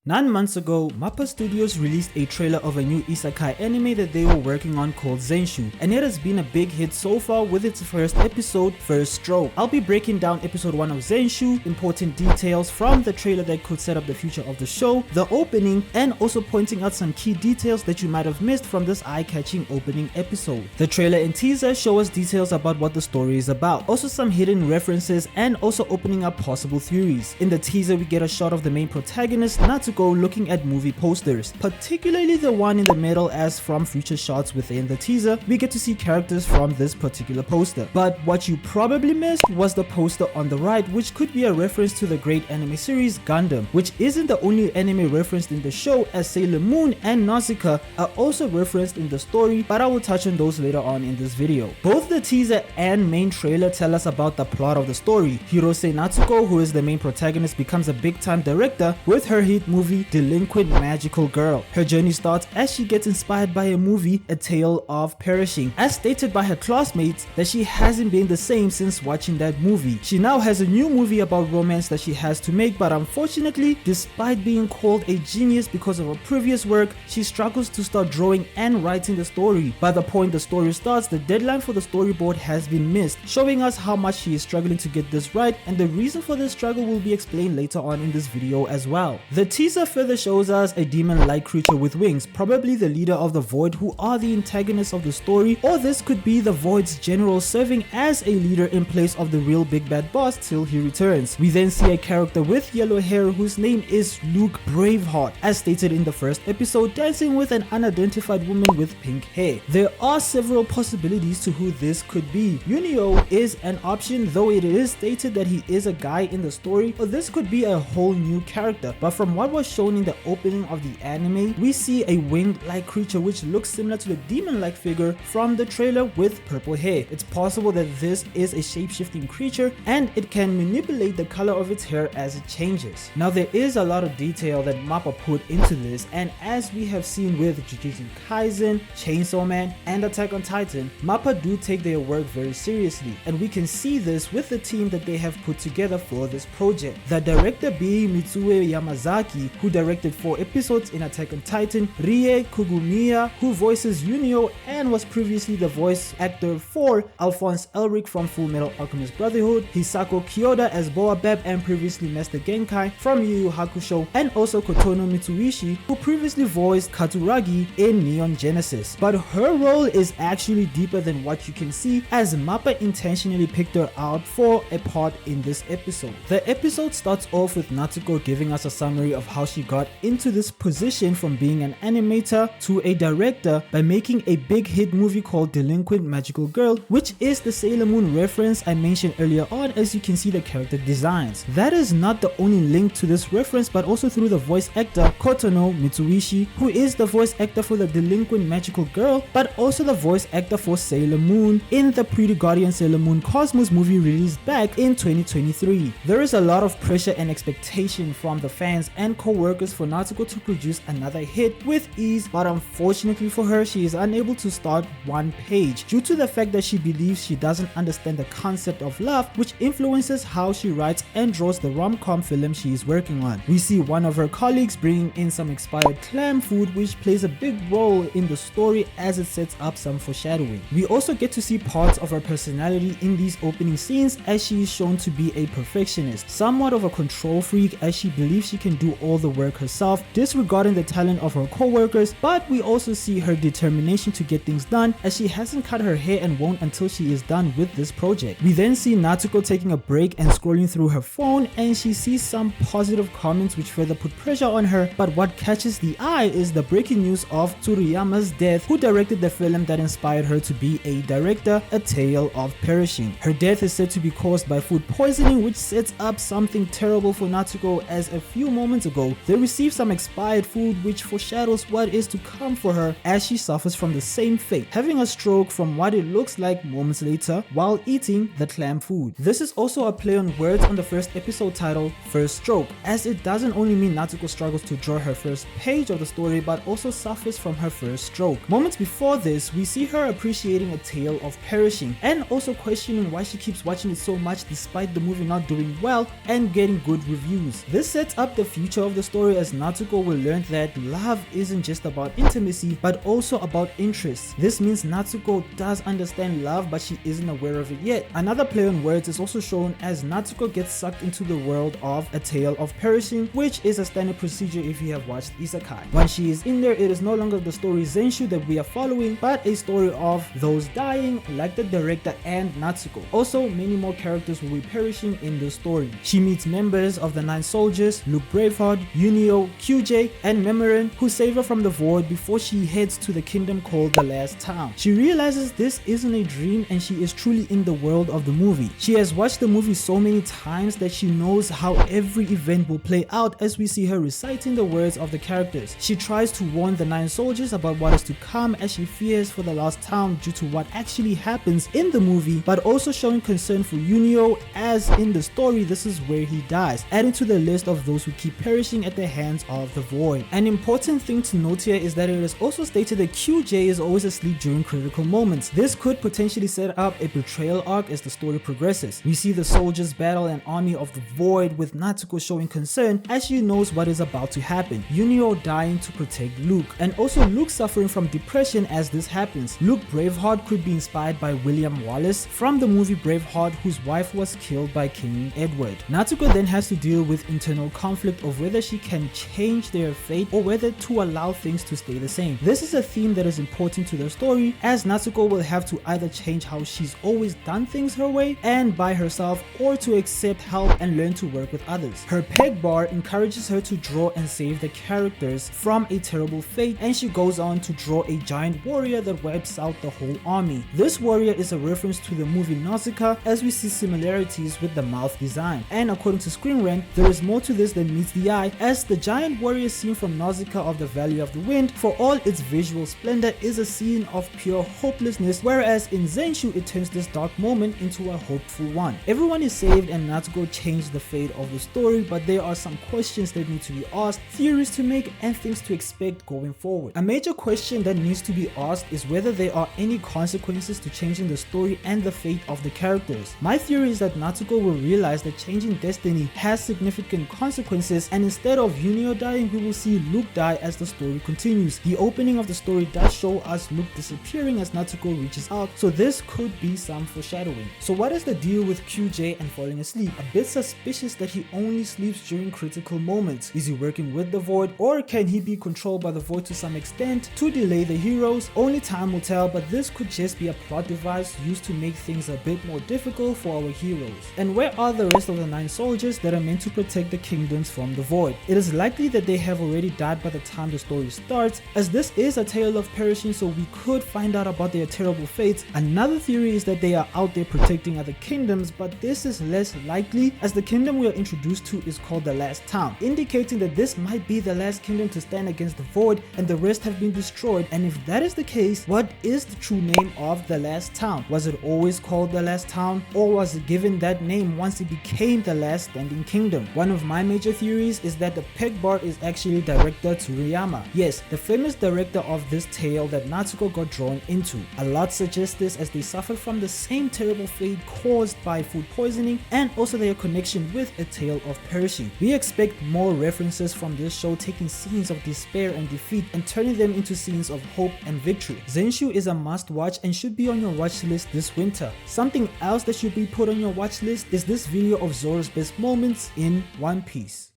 9 months ago, MAPPA Studios released a trailer of a new isekai anime that they were working on called Zenshu, and it has been a big hit so far with its first episode, First Stroke. I'll be breaking down episode 1 of Zenshu, important details from the trailer that could set up the future of the show, the opening, and also pointing out some key details that you might have missed from this eye-catching opening episode. The trailer and teaser show us details about what the story is about, also some hidden references, and also opening up possible theories. In the teaser, we get a shot of the main protagonist, Natsuko, looking at movie posters, particularly the one in the middle, as from future shots within the teaser, we get to see characters from this particular poster. But what you probably missed was the poster on the right, which could be a reference to the great anime series Gundam, which isn't the only anime referenced in the show, as Sailor Moon and Nausicaa are also referenced in the story, but I will touch on those later on in this video. Both the teaser and main trailer tell us about the plot of the story. Hirose Natsuko, who is the main protagonist, becomes a big-time director with her hit movie Delinquent Magical Girl. Her journey starts as she gets inspired by a movie, A Tale of Perishing, as stated by her classmates that she hasn't been the same since watching that movie. She now has a new movie about romance that she has to make, but unfortunately, despite being called a genius because of her previous work, she struggles to start drawing and writing the story. By the point the story starts, the deadline for the storyboard has been missed, showing us how much she is struggling to get this right, and the reason for this struggle will be explained later on in this video as well. The teaser further shows us a demon-like creature with wings, probably the leader of the Void, who are the antagonists of the story, or this could be the Void's general serving as a leader in place of the real big bad boss till he returns. We then see a character with yellow hair whose name is Luke Braveheart, as stated in the first episode, dancing with an unidentified woman with pink hair. There are several possibilities to who this could be. Yunio is an option, though it is stated that he is a guy in the story, or this could be a whole new character. But from what was shown in the opening of the anime, we see a winged-like creature which looks similar to the demon-like figure from the trailer with purple hair. It's possible that this is a shape-shifting creature and it can manipulate the color of its hair as it changes. Now, there is a lot of detail that MAPPA put into this, and as we have seen with Jujutsu Kaisen, Chainsaw Man, and Attack on Titan, MAPPA do take their work very seriously, and we can see this with the team that they have put together for this project. The director being Mitsue Yamazaki, who directed 4 episodes in Attack on Titan, Rie Kugumiya, who voices Yunio and was previously the voice actor for Alphonse Elric from Full Metal Alchemist Brotherhood, Hisako Kyoda as Boabeb and previously Master Genkai from Yu Yu Hakusho, and also Kotono Mitsuishi, who previously voiced Katuragi in Neon Genesis. But her role is actually deeper than what you can see, as MAPPA intentionally picked her out for a part in this episode. The episode starts off with Natsuko giving us a summary of how she got into this position from being an animator to a director by making a big hit movie called Delinquent Magical Girl, which is the Sailor Moon reference I mentioned earlier on, as you can see the character designs. That is not the only link to this reference, but also through the voice actor Kotono Mitsuishi, who is the voice actor for the Delinquent Magical Girl, but also the voice actor for Sailor Moon in the Pretty Guardian Sailor Moon Cosmos movie released back in 2023. There is a lot of pressure and expectation from the fans and co-workers for Natsuko to produce another hit with ease, but unfortunately for her, she is unable to start one page due to the fact that she believes she doesn't understand the concept of love, which influences how she writes and draws the rom-com film she is working on. We see one of her colleagues bringing in some expired clam food, which plays a big role in the story as it sets up some foreshadowing. We also get to see parts of her personality in these opening scenes, as she is shown to be a perfectionist, somewhat of a control freak, as she believes she can do all the work herself, disregarding the talent of her co-workers. But we also see her determination to get things done, as she hasn't cut her hair and won't until she is done with this project. We then see Natsuko taking a break and scrolling through her phone, and she sees some positive comments which further put pressure on her, but what catches the eye is the breaking news of Tsuruyama's death, who directed the film that inspired her to be a director, A Tale of Perishing. Her death is said to be caused by food poisoning, which sets up something terrible for Natsuko, as a few moments ago they received some expired food, which foreshadows what is to come for her as she suffers from the same fate, having a stroke from what it looks like moments later while eating the clam food. This is also a play on words on the first episode title, First Stroke, as it doesn't only mean Natsuko struggles to draw her first page of the story, but also suffers from her first stroke. Moments before this, we see her appreciating A Tale of Perishing and also questioning why she keeps watching it so much despite the movie not doing well and getting good reviews. This sets up the future of the the story, as Natsuko will learn that love isn't just about intimacy but also about interests. This means Natsuko does understand love, but she isn't aware of it yet. Another play on words is also shown as Natsuko gets sucked into the world of A Tale of Perishing, which is a standard procedure if you have watched isekai. When she is in there, it is no longer the story Zenshu that we are following, but a story of those dying, like the director and Natsuko. Also, many more characters will be perishing in the story. She meets members of the 9 soldiers, Luke Braveheart, Yunio, QJ, and Memorin, who save her from the void before she heads to the kingdom called the Last Town. She realizes this isn't a dream and she is truly in the world of the movie. She has watched the movie so many times that she knows how every event will play out as we see her reciting the words of the characters. She tries to warn the 9 soldiers about what is to come as she fears for the Last Town due to what actually happens in the movie, but also showing concern for Yunio, as in the story this is where he dies, adding to the list of those who keep perishing at the hands of the void. An important thing to note here is that it is also stated that QJ is always asleep during critical moments. This could potentially set up a betrayal arc as the story progresses. We see the soldiers battle an army of the void, with Natsuko showing concern as she knows what is about to happen. Yunio dying to protect Luke, and also Luke suffering from depression as this happens. Luke Braveheart could be inspired by William Wallace from the movie Braveheart, whose wife was killed by King Edward. Natsuko then has to deal with internal conflict of whether she can change their fate or whether to allow things to stay the same. This is a theme that is important to the story, as Natsuko will have to either change how she's always done things her way and by herself, or to accept help and learn to work with others. Her peg bar encourages her to draw and save the characters from a terrible fate, and she goes on to draw a giant warrior that wipes out the whole army. This warrior is a reference to the movie Nausicaa, as we see similarities with the mouth design. And according to Screen Rant, there is more to this than meets the eye, as the giant warrior scene from Nausicaa of the Valley of the Wind, for all its visual splendor, is a scene of pure hopelessness, whereas in Zenshu it turns this dark moment into a hopeful one. Everyone is saved and Natsuko changed the fate of the story, but there are some questions that need to be asked, theories to make, and things to expect going forward. A major question that needs to be asked is whether there are any consequences to changing the story and the fate of the characters. My theory is that Natsuko will realize that changing destiny has significant consequences, and instead of Yunio dying, we will see Luke die as the story continues. The opening of the story does show us Luke disappearing as Natsuko reaches out, so this could be some foreshadowing. So what is the deal with QJ and falling asleep? A bit suspicious that he only sleeps during critical moments. Is he working with the void, or can he be controlled by the void to some extent to delay the heroes? Only time will tell, but this could just be a plot device used to make things a bit more difficult for our heroes. And where are the rest of the 9 soldiers that are meant to protect the kingdoms from the void? It is likely that they have already died by the time the story starts, as this is a tale of perishing, so we could find out about their terrible fates. Another theory is that they are out there protecting other kingdoms, but this is less likely, as the kingdom we are introduced to is called the Last Town, indicating that this might be the last kingdom to stand against the void and the rest have been destroyed. And if that is the case, what is the true name of the Last Town? Was it always called the Last Town, or was it given that name once it became the last standing kingdom? One of my major theories is that the peg bar is actually director Tsuruyama. Yes, the famous director of this tale that Natsuko got drawn into. A lot suggests this, as they suffered from the same terrible fate caused by food poisoning, and also their connection with A Tale of Perishing. We expect more references from this show, taking scenes of despair and defeat and turning them into scenes of hope and victory. Zenshu is a must watch and should be on your watch list this winter. Something else that should be put on your watch list is this video of Zoro's best moments in One Piece.